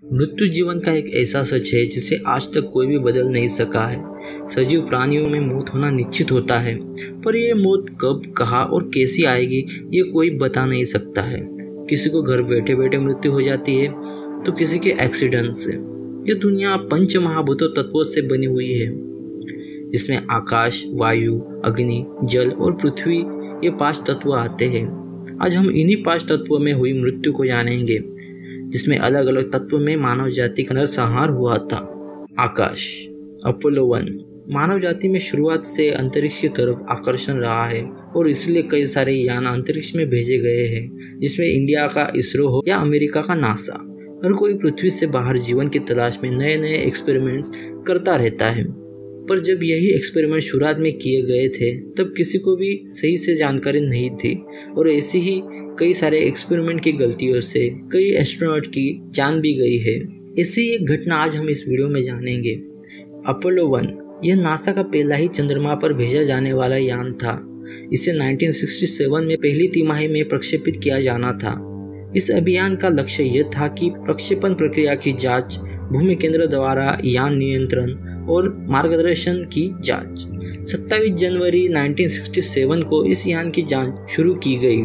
मृत्यु जीवन का एक ऐसा सच है जिसे आज तक कोई भी बदल नहीं सका है। सजीव प्राणियों में मौत होना निश्चित होता है, पर यह मौत कब, कहाँ और कैसी आएगी ये कोई बता नहीं सकता है। किसी को घर बैठे बैठे मृत्यु हो जाती है तो किसी के एक्सीडेंट से। यह दुनिया पंच महाभूतों तत्वों से बनी हुई है, जिसमें आकाश, वायु, अग्नि, जल और पृथ्वी ये 5 तत्व आते हैं। आज हम इन्हीं 5 तत्वों में हुई मृत्यु को जानेंगे, जिसमें अलग अलग तत्व में मानव जाति का नरसंहार हुआ था। आकाश। अपोलो 1 मानव जाति में शुरुआत से अंतरिक्ष की तरफ आकर्षण रहा है और इसलिए कई सारे यान अंतरिक्ष में भेजे गए हैं, जिसमें इंडिया का इसरो हो या अमेरिका का नासा। हर कोई पृथ्वी से बाहर जीवन की तलाश में नए नए एक्सपेरिमेंट्स करता रहता है, पर जब यही एक्सपेरिमेंट शुरुआत में किए गए थे तब किसी को भी सही से जानकारी नहीं थी और ऐसी ही कई सारे एक्सपेरिमेंट की गलतियों से कई एस्ट्रोनॉट की जान भी गई है। ऐसी एक घटना आज हम इस वीडियो में जानेंगे। अपोलो 1 यह नासा का पहला ही चंद्रमा पर भेजा जाने वाला यान था। इसे 1967 में पहली तिमाही में प्रक्षेपित किया जाना था। इस अभियान का लक्ष्य यह था कि प्रक्षेपण प्रक्रिया की जांच, भूमि केंद्र द्वारा यान नियंत्रण और मार्गदर्शन की जांच। 27 जनवरी 1967 को इस यान की जांच शुरू की गई,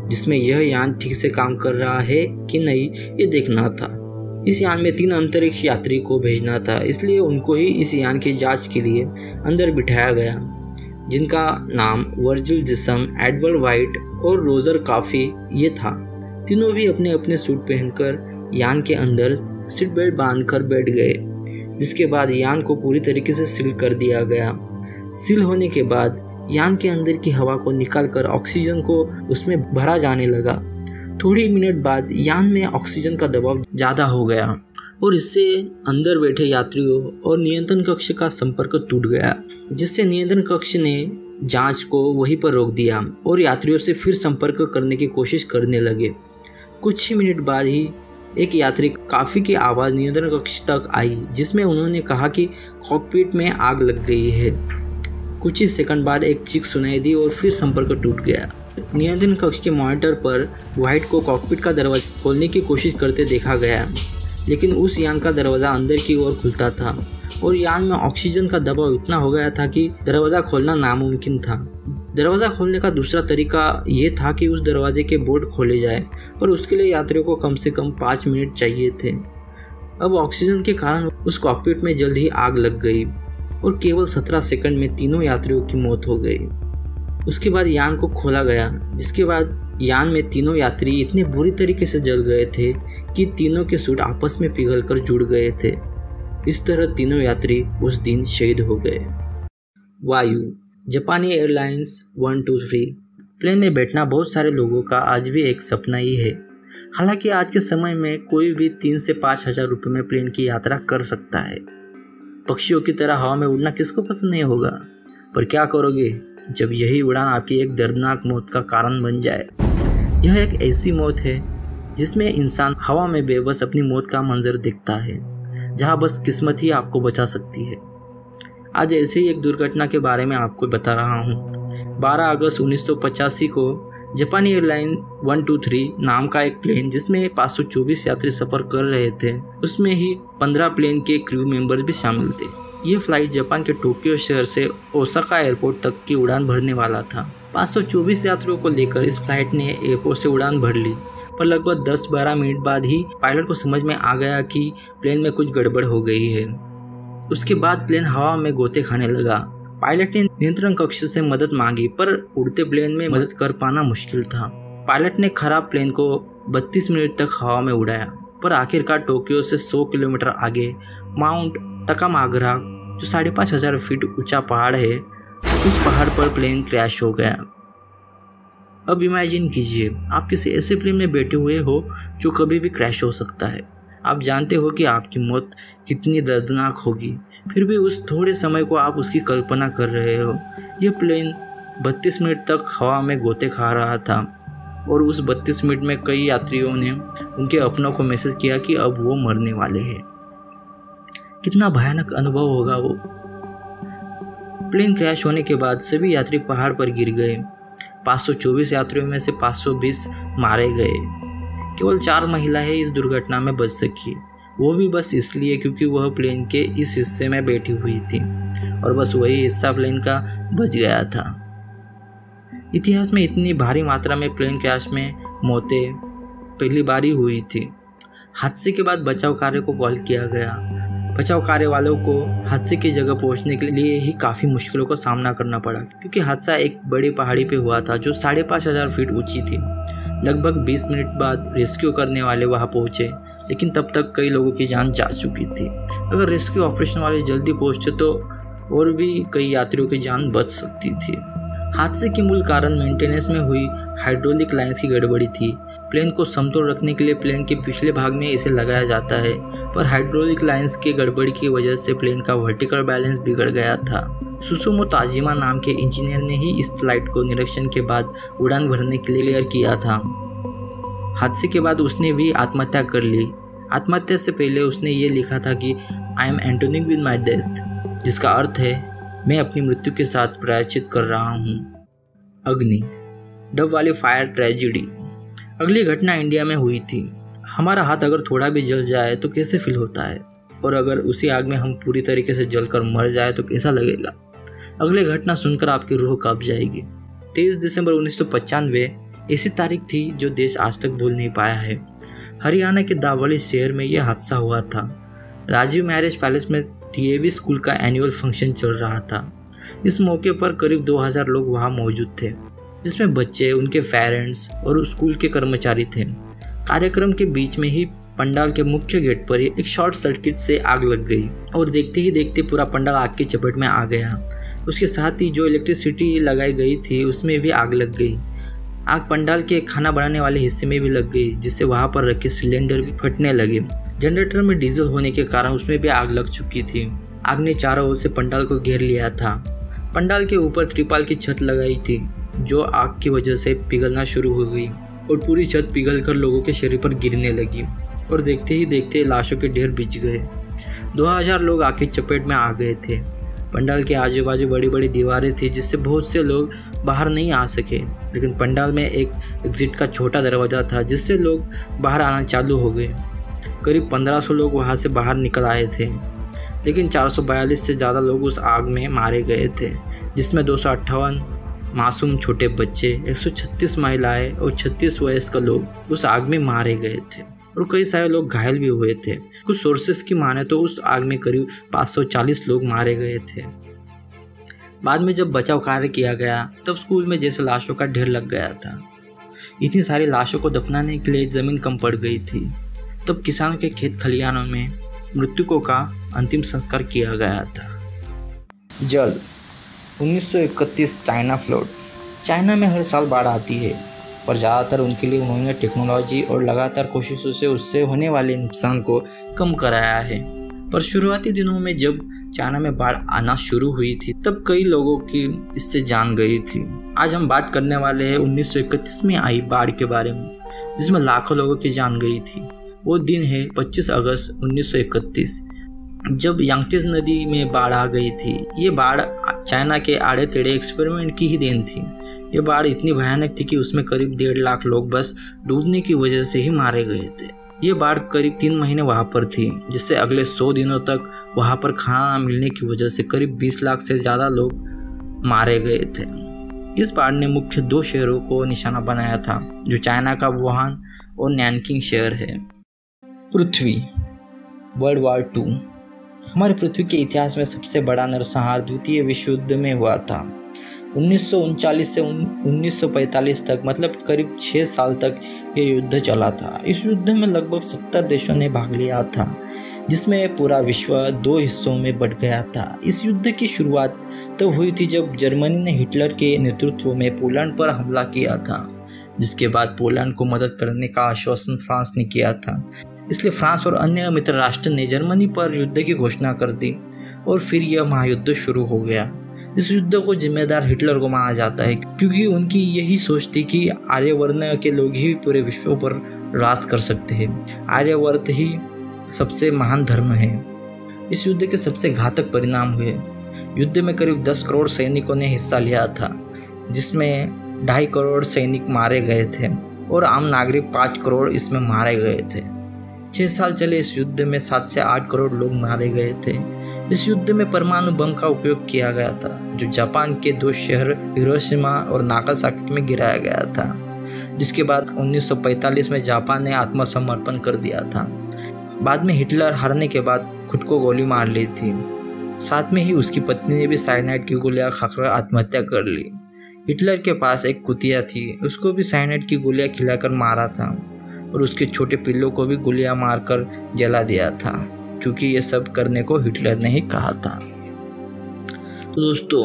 जिसमें यह यान ठीक से काम कर रहा है कि नहीं ये देखना था। इस यान में 3 अंतरिक्ष यात्री को भेजना था, इसलिए उनको ही इस यान की जांच के लिए अंदर बिठाया गया, जिनका नाम वर्जिल जिसम, एडवर्ड वाइट और रोजर कॉफी ये था। तीनों भी अपने अपने सूट पहनकर यान के अंदर सीट बेल्ट बांधकर बैठ गए, जिसके बाद यान को पूरी तरीके से सील कर दिया गया। सील होने के बाद यान के अंदर की हवा को निकालकर ऑक्सीजन को उसमें भरा जाने लगा। थोड़ी मिनट बाद यान में ऑक्सीजन का दबाव ज़्यादा हो गया और इससे अंदर बैठे यात्रियों और नियंत्रण कक्ष का संपर्क टूट गया, जिससे नियंत्रण कक्ष ने जांच को वहीं पर रोक दिया और यात्रियों से फिर संपर्क करने की कोशिश करने लगे। कुछ ही मिनट बाद ही एक यात्री काफ़ी की आवाज़ नियंत्रण कक्ष तक आई, जिसमें उन्होंने कहा कि कॉकपिट में आग लग गई है। कुछ ही सेकंड बाद एक चीख सुनाई दी और फिर संपर्क टूट गया। नियंत्रण कक्ष के मॉनिटर पर व्हाइट को कॉकपिट का दरवाजा खोलने की कोशिश करते देखा गया, लेकिन उस यान का दरवाज़ा अंदर की ओर खुलता था और यान में ऑक्सीजन का दबाव इतना हो गया था कि दरवाज़ा खोलना नामुमकिन था। दरवाज़ा खोलने का दूसरा तरीका ये था कि उस दरवाजे के बोल्ट खोले जाए, पर उसके लिए यात्रियों को कम से कम 5 मिनट चाहिए थे। अब ऑक्सीजन के कारण उस कॉकपिट में जल्द ही आग लग गई और केवल 17 सेकंड में तीनों यात्रियों की मौत हो गई। उसके बाद यान को खोला गया, जिसके बाद यान में तीनों यात्री इतने बुरी तरीके से जल गए थे कि तीनों के सूट आपस में पिघलकर जुड़ गए थे। इस तरह तीनों यात्री उस दिन शहीद हो गए। वायु। जापानी एयरलाइंस 123 प्लेन में बैठना बहुत सारे लोगों का आज भी एक सपना ही है। हालांकि आज के समय में कोई भी 3 से 5 हज़ार रुपये में प्लेन की यात्रा कर सकता है। पक्षियों की तरह हवा में उड़ना किसको पसंद नहीं होगा, पर क्या करोगे जब यही उड़ान आपकी एक दर्दनाक मौत का कारण बन जाए। यह एक ऐसी मौत है जिसमें इंसान हवा में बेबस अपनी मौत का मंजर देखता है, जहां बस किस्मत ही आपको बचा सकती है। आज ऐसी ही एक दुर्घटना के बारे में आपको बता रहा हूँ। 12 अगस्त 1985 को जापानी एयरलाइन 123 नाम का एक प्लेन, जिसमें 524 यात्री सफ़र कर रहे थे, उसमें ही 15 प्लेन के क्रू मेंबर्स भी शामिल थे। यह फ्लाइट जापान के टोक्यो शहर से ओसाका एयरपोर्ट तक की उड़ान भरने वाला था। 524 यात्रियों को लेकर इस फ्लाइट ने एयरपोर्ट से उड़ान भर ली, पर लगभग 10-12 मिनट बाद ही पायलट को समझ में आ गया कि प्लेन में कुछ गड़बड़ हो गई है। उसके बाद प्लेन हवा में गोते खाने लगा। पायलट ने नियंत्रण कक्ष से मदद मांगी, पर उड़ते प्लेन में मदद कर पाना मुश्किल था। पायलट ने खराब प्लेन को 32 मिनट तक हवा में उड़ाया, पर आखिरकार टोक्यो से 100 किलोमीटर आगे माउंट तकामागरा, जो 5,500 फीट ऊंचा पहाड़ है, उस पहाड़ पर प्लेन क्रैश हो गया। अब इमेजिन कीजिए, आप किसी ऐसे प्लेन में बैठे हुए हो जो कभी भी क्रैश हो सकता है। आप जानते हो कि आपकी मौत कितनी दर्दनाक होगी, फिर भी उस थोड़े समय को आप उसकी कल्पना कर रहे हो। यह प्लेन 32 मिनट तक हवा में गोते खा रहा था और उस 32 मिनट में कई यात्रियों ने उनके अपनों को मैसेज किया कि अब वो मरने वाले हैं। कितना भयानक अनुभव होगा वो। प्लेन क्रैश होने के बाद सभी यात्री पहाड़ पर गिर गए। 524 यात्रियों में से 520 मारे गए। केवल 4 महिलाएं इस दुर्घटना में बच सकी। वो भी बस इसलिए क्योंकि वह प्लेन के इस हिस्से में बैठी हुई थी और बस वही हिस्सा प्लेन का बच गया था। इतिहास में इतनी भारी मात्रा में प्लेन क्रैश में मौतें पहली बार ही हुई थी। हादसे के बाद बचाव कार्य को कॉल किया गया। बचाव कार्य वालों को हादसे की जगह पहुंचने के लिए ही काफ़ी मुश्किलों का सामना करना पड़ा, क्योंकि हादसा एक बड़ी पहाड़ी पे हुआ था जो 5,500 फीट ऊंची थी। लगभग 20 मिनट बाद रेस्क्यू करने वाले वहां पहुंचे, लेकिन तब तक कई लोगों की जान जा चुकी थी। अगर रेस्क्यू ऑपरेशन वाले जल्दी पहुंचते तो और भी कई यात्रियों की जान बच सकती थी। हादसे के मूल कारण मेंटेनेंस में हुई हाइड्रोलिक लाइंस की गड़बड़ी थी। प्लेन को समतल रखने के लिए प्लेन के पिछले भाग में इसे लगाया जाता है, पर हाइड्रोलिक लाइंस की गड़बड़ी की वजह से प्लेन का वर्टिकल बैलेंस बिगड़ गया था। सुसुमो ताजिमा नाम के इंजीनियर ने ही इस फ्लाइट को निरीक्षण के बाद उड़ान भरने के लिए क्लियर किया था। हादसे के बाद उसने भी आत्महत्या कर ली। आत्महत्या से पहले उसने ये लिखा था कि I am atoning with my death, जिसका अर्थ है मैं अपनी मृत्यु के साथ प्रायश्चित कर रहा हूँ। अग्नि, डब वाली फायर ट्रेजिडी। अगली घटना इंडिया में हुई थी। हमारा हाथ अगर थोड़ा भी जल जाए तो कैसे फील होता है, और अगर उसी आग में हम पूरी तरीके से जलकर मर जाए तो कैसा लगेगा। अगली घटना सुनकर आपकी रूह कांप जाएगी। 23 दिसंबर 1995 ऐसी तारीख थी जो देश आज तक भूल नहीं पाया है। हरियाणा के दावली शहर में यह हादसा हुआ था। राजीव मैरिज पैलेस में DAV स्कूल का एनुअल फंक्शन चल रहा था। इस मौके पर करीब 2000 लोग वहां मौजूद थे, जिसमें बच्चे, उनके पेरेंट्स और स्कूल के कर्मचारी थे। कार्यक्रम के बीच में ही पंडाल के मुख्य गेट पर एक शॉर्ट सर्किट से आग लग गई और देखते ही देखते पूरा पंडाल आग की चपेट में आ गया। उसके साथ ही जो इलेक्ट्रिसिटी लगाई गई थी उसमें भी आग लग गई। आग पंडाल के खाना बनाने वाले हिस्से में भी लग गई, जिससे वहां पर रखे सिलेंडर भी फटने लगे। जनरेटर में डीजल होने के कारण उसमें भी आग लग चुकी थी। आग ने चारों ओर से पंडाल को घेर लिया था। पंडाल के ऊपर त्रिपाल की छत लगाई थी, जो आग की वजह से पिघलना शुरू हो गई और पूरी छत पिघलकर लोगों के शरीर पर गिरने लगी और देखते ही देखते लाशों के ढेर बिछ गए। 2000 लोग आग की चपेट में आ गए थे। पंडाल के आजू बाजू बड़ी बड़ी दीवारें थी, जिससे बहुत से लोग बाहर नहीं आ सके, लेकिन पंडाल में एक एग्जिट का छोटा दरवाज़ा था, जिससे लोग बाहर आना चालू हो गए। करीब 1500 लोग वहाँ से बाहर निकल आए थे, लेकिन 442 से ज़्यादा लोग उस आग में मारे गए थे, जिसमें 258 मासूम छोटे बच्चे, 136 महिलाएं और 36 वयस्क लोग उस आग में मारे गए थे और कई सारे लोग घायल भी हुए थे। कुछ सोर्सेस की माने तो उस आग में करीब 540 लोग मारे गए थे। बाद में जब बचाव कार्य किया गया तब स्कूल में जैसे लाशों का ढेर लग गया था। इतनी सारी लाशों को दफनाने के लिए ज़मीन कम पड़ गई थी। तब किसानों के खेत खलिहानों में मृतकों का अंतिम संस्कार किया गया था। जल, 1931 चाइना फ्लड। चाइना में हर साल बाढ़ आती है, पर ज़्यादातर उनके लिए उन्होंने टेक्नोलॉजी और लगातार कोशिशों से उससे होने वाले नुकसान को कम कराया है। पर शुरुआती दिनों में जब चाइना में बाढ़ आना शुरू हुई थी तब कई लोगों की इससे जान गई थी। आज हम बात करने वाले हैं 1931 में आई बाढ़ के बारे में, जिसमें लाखों लोगों की जान गई थी। वो दिन है 25 अगस्त 1931, जब यांगत्से नदी में बाढ़ आ गई थी। ये बाढ़ चाइना के आड़े टेढ़े एक्सपेरिमेंट की ही देन थी। ये बाढ़ इतनी भयानक थी कि उसमें करीब 1.5 लाख लोग बस डूबने की वजह से ही मारे गए थे। ये बाढ़ करीब 3 महीने वहाँ पर थी, जिससे अगले 100 दिनों तक वहाँ पर खाना न मिलने की वजह से करीब 20 लाख से ज़्यादा लोग मारे गए थे। इस बाढ़ ने मुख्य 2 शहरों को निशाना बनाया था, जो चाइना का वुहान और नैनकिंग शहर है। पृथ्वी, वर्ल्ड वॉर 2। हमारे पृथ्वी के इतिहास में सबसे बड़ा नरसंहार द्वितीय विश्व युद्ध में हुआ था। 1939 से 1945 तक, मतलब करीब 6 साल तक ये युद्ध चला था। इस युद्ध में लगभग 70 देशों ने भाग लिया था, जिसमें पूरा विश्व 2 हिस्सों में बंट गया था। इस युद्ध की शुरुआत तब हुई थी जब जर्मनी ने हिटलर के नेतृत्व में पोलैंड पर हमला किया था, जिसके बाद पोलैंड को मदद करने का आश्वासन फ्रांस ने किया था। इसलिए फ्रांस और अन्य मित्र राष्ट्र ने जर्मनी पर युद्ध की घोषणा कर दी और फिर यह महायुद्ध शुरू हो गया। इस युद्ध को जिम्मेदार हिटलर को माना जाता है, क्योंकि उनकी यही सोच थी कि आर्यवर्ण के लोग ही पूरे विश्व पर राज कर सकते हैं। आर्यवर्त ही सबसे महान धर्म है। इस युद्ध के सबसे घातक परिणाम हुए। युद्ध में करीब 10 करोड़ सैनिकों ने हिस्सा लिया था, जिसमें 2.5 करोड़ सैनिक मारे गए थे और आम नागरिक 5 करोड़ इसमें मारे गए थे। 6 साल चले इस युद्ध में 7 से 8 करोड़ लोग मारे गए थे। इस युद्ध में परमाणु बम का उपयोग किया गया था, जो जापान के 2 शहर हिरोशिमा और नागासाकी में गिराया गया था, जिसके बाद 1945 में जापान ने आत्मसमर्पण कर दिया था। बाद में हिटलर हारने के बाद खुद को गोली मार ली थी। साथ में ही उसकी पत्नी ने भी साइनाइड की गोलियां खाकर आत्महत्या कर ली। हिटलर के पास एक कुतिया थी, उसको भी साइनाइड की गोलियां खिलाकर मारा था और उसके छोटे पिल्लों को भी गोलियां मारकर जला दिया था, क्योंकि ये सब करने को हिटलर ने ही कहा था। तो दोस्तों,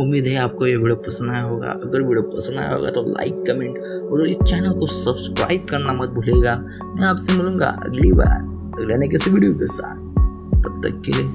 उम्मीद है आपको ये वीडियो पसंद आया होगा। अगर वीडियो पसंद आया होगा तो लाइक, कमेंट और इस चैनल को सब्सक्राइब करना मत भूलिएगा। मैं आपसे मिलूंगा अगली बार अगले किसी वीडियो के साथ। तब तक के लिए